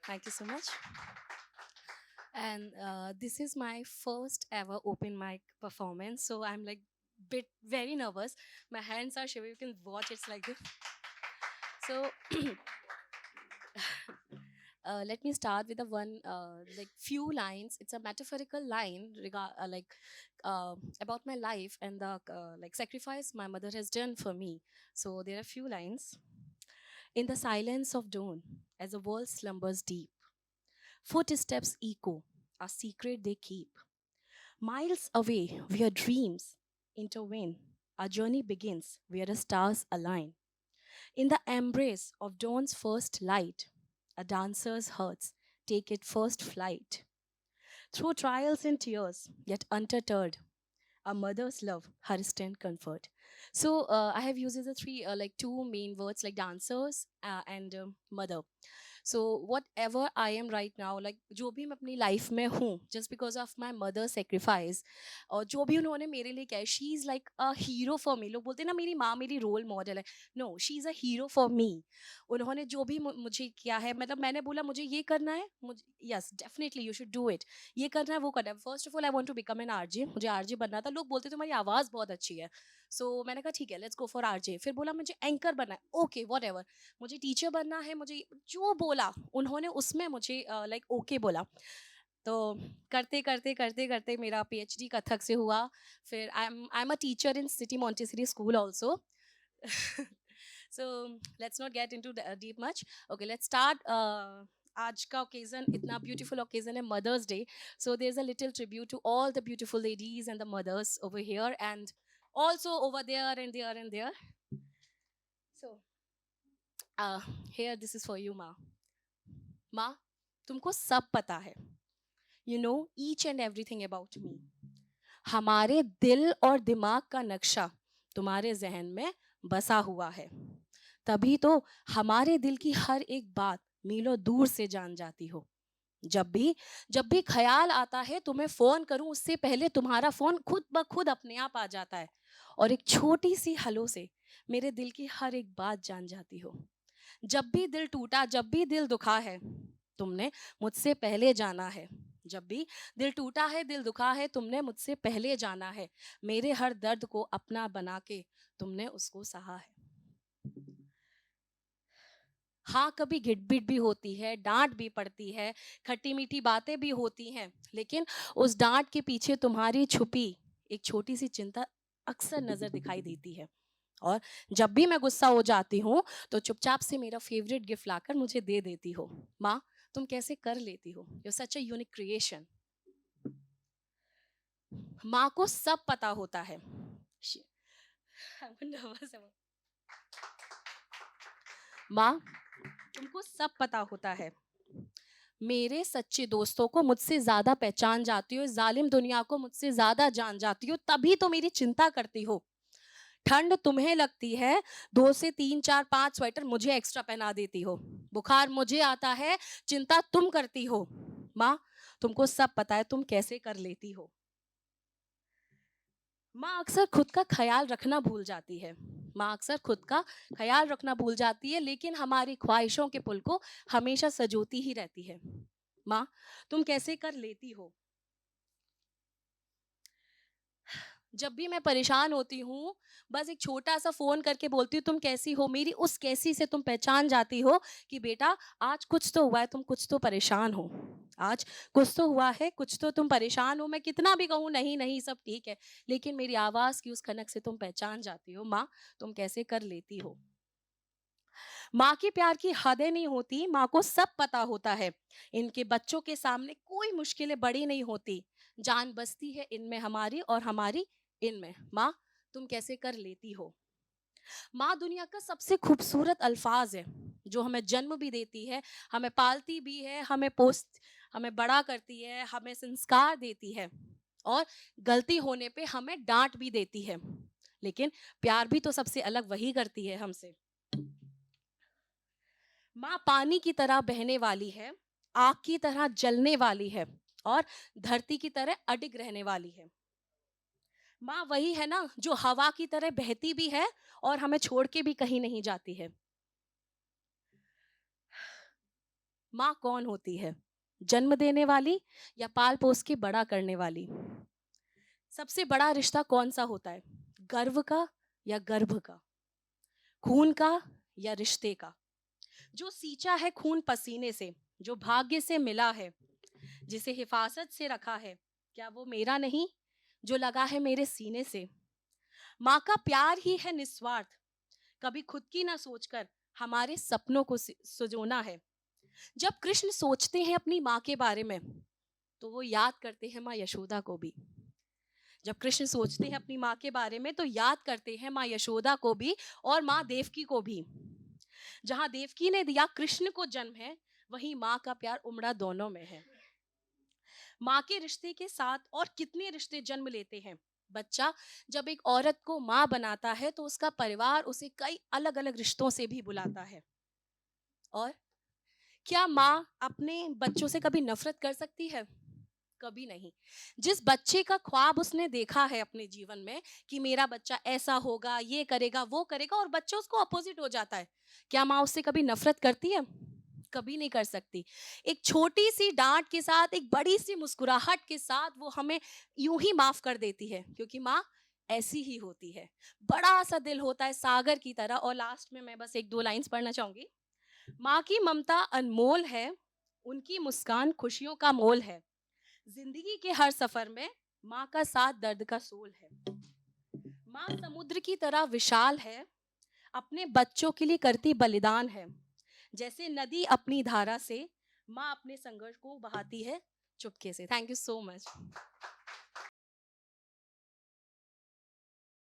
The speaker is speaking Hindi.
Thank you so much. And this is my first ever open mic performance, so I'm like bit very nervous. My hands are shivering. You can watch it's like this. So let me start with a one like few lines. It's a metaphorical line about my life and the like sacrifice my mother has done for me. So there are few lines. In the silence of dawn, as the world slumbers deep, footsteps echo, a secret they keep. Miles away, where dreams intervene, our journey begins where the stars align. In the embrace of dawn's first light, a dancer's hearts take its first flight. Through trials and tears, yet undeterred, a mother's love, her instant comfort. So I have used the three, like two main words like dancers and mother. So what ever I am right now like जो भी मैं अपनी लाइफ में हूँ just because of my mother sacrifice और जो भी उन्होंने मेरे लिए किया है she is like a hero for me लोग बोलते हैं ना मेरी माँ मेरी रोल मॉडल है no she is a hero for me उन्होंने जो भी मुझे किया है मतलब मैंने बोला मुझे ये करना है मुझे yes definitely you should do it ये करना है वो करना है first of all I want to become an RJ मुझे आरजे बनना था लोग बोलते तुम्हारी आवाज़ बहुत अच्छी है सो मैंने कहा ठीक है लेट्स गो फॉर आरजे फिर बोला मुझे एंकर बनना है ओके वॉट एवर मुझे टीचर बनना है मुझे जो बोला उन्होंने उसमें मुझे लाइक ओके बोला तो करते करते करते करते मेरा पीएचडी कथक से हुआ फिर I am a teacher in city Montessori school also so let's not get into deep much okay let's start आज का ओकेजन इतना ब्यूटीफुल ओकेजन है mother's day so there is a little tribute to all the beautiful ladies and the mothers over here and also over there and there and there so here this is for you ma माँ तुमको सब पता है you know each and everything about me हमारे दिल और दिमाग का नक्शा तुम्हारे जहन में बसा हुआ है तभी तो हमारे दिल की हर एक बात मीलों दूर से जान जाती हो जब भी ख्याल आता है तुम्हें फोन करूं उससे पहले तुम्हारा फोन खुद ब खुद अपने आप आ जाता है और एक छोटी सी हलो से मेरे दिल की हर एक बात जान जाती हो जब भी दिल टूटा जब भी दिल दुखा है तुमने मुझसे पहले जाना है जब भी दिल टूटा है दिल दुखा है तुमने मुझसे पहले जाना है मेरे हर दर्द को अपना बना के तुमने उसको सहा है हाँ कभी गिटबिट भी होती है डांट भी पड़ती है खट्टी मीठी बातें भी होती हैं लेकिन उस डांट के पीछे तुम्हारी छुपी एक छोटी सी चिंता अक्सर नजर दिखाई देती है और जब भी मैं गुस्सा हो जाती हूँ तो चुपचाप से मेरा फेवरेट गिफ्ट लाकर मुझे दे देती हो माँ तुम कैसे कर लेती हो you such a unique creation माँ को सब पता होता है She- I'm nervous about- माँ तुमको सब पता होता है मेरे सच्चे दोस्तों को मुझसे ज्यादा पहचान जाती हो जालिम दुनिया को मुझसे ज्यादा जान जाती हो तभी तो मेरी चिंता करती हो ठंड तुम्हें लगती है 2 से 3 4 5 स्वेटर मुझे एक्स्ट्रा पहना देती हो बुखार मुझे आता है चिंता तुम करती हो माँ तुमको सब पता है तुम कैसे कर लेती हो माँ अक्सर खुद का ख्याल रखना भूल जाती है माँ अक्सर खुद का ख्याल रखना भूल जाती है लेकिन हमारी ख्वाहिशों के पुल को हमेशा सजोती ही रहती है माँ तुम कैसे कर लेती हो जब भी मैं परेशान होती हूँ बस एक छोटा सा फोन करके बोलती हूँ तुम कैसी हो मेरी उस कैसी से तुम पहचान जाती हो कि बेटा आज कुछ तो हुआ है तुम कुछ तो परेशान हो आज कुछ तो हुआ है कुछ तो तुम परेशान हो मैं कितना भी कहूँ नहीं नहीं सब ठीक है लेकिन मेरी आवाज की उस खनक से तुम पहचान जाती हो माँ तुम कैसे कर लेती हो माँ के प्यार की हदें नहीं होती माँ को सब पता होता है इनके बच्चों के सामने कोई मुश्किलें बड़ी नहीं होती जान बसती है इनमें हमारी और हमारी इनमें माँ तुम कैसे कर लेती हो माँ दुनिया का सबसे खूबसूरत अल्फाज है जो हमें जन्म भी देती है हमें पालती भी है हमें बड़ा करती है हमें संस्कार देती है और गलती होने पे हमें डांट भी देती है लेकिन प्यार भी तो सबसे अलग वही करती है हमसे माँ पानी की तरह बहने वाली है आग की तरह जलने वाली है और धरती की तरह अडिग रहने वाली है माँ वही है ना जो हवा की तरह बहती भी है और हमें छोड़ के भी कहीं नहीं जाती है माँ कौन होती है? जन्म देने वाली या पाल पोस के बड़ा करने वाली? सबसे बड़ा रिश्ता कौन सा होता है? गर्व का या गर्भ का? खून का या रिश्ते का? जो सींचा है खून पसीने से, जो भाग्य से मिला है, जिसे हिफाजत से रखा है, क्या वो मेरा नहीं जो लगा है मेरे सीने से? माँ का प्यार ही है निस्वार्थ, कभी खुद की ना सोचकर हमारे सपनों को सुजोना है। जब कृष्ण सोचते हैं अपनी माँ के बारे में, तो वो याद करते हैं माँ यशोदा को भी। जब कृष्ण सोचते हैं अपनी माँ के बारे में, तो याद करते हैं माँ यशोदा को भी और माँ देवकी को भी। जहाँ देवकी ने दिया कृष्ण को जन्म है, वहीं माँ का प्यार उमड़ा दोनों में है। माँ के रिश्ते के साथ और कितने रिश्ते जन्म लेते हैं। बच्चा जब एक औरत को माँ बनाता है, तो उसका परिवार उसे कई अलग अलग रिश्तों से भी बुलाता है। और क्या माँ अपने बच्चों से कभी नफरत कर सकती है? कभी नहीं। जिस बच्चे का ख्वाब उसने देखा है अपने जीवन में कि मेरा बच्चा ऐसा होगा, ये करेगा, वो करेगा, और बच्चा उसको अपोजिट हो जाता है, क्या माँ उससे कभी नफरत करती है? कभी नहीं कर सकती। एक छोटी सी डांट के साथ, एक बड़ी सी मुस्कुराहट के साथ वो हमें यूं ही माफ कर देती है, क्योंकि माँ ऐसी ही होती है। बड़ा सा दिल होता है सागर की तरह। और लास्ट में मैं बस एक दो लाइंस पढ़ना चाहूंगी। माँ की ममता अनमोल है, उनकी मुस्कान खुशियों का मोल है। जिंदगी के हर सफर में माँ का साथ दर्द का सोल है। माँ समुद्र की तरह विशाल है, अपने बच्चों के लिए करती बलिदान है। जैसे नदी अपनी धारा से, माँ अपने संघर्ष को बहाती है चुपके से। Thank you so much.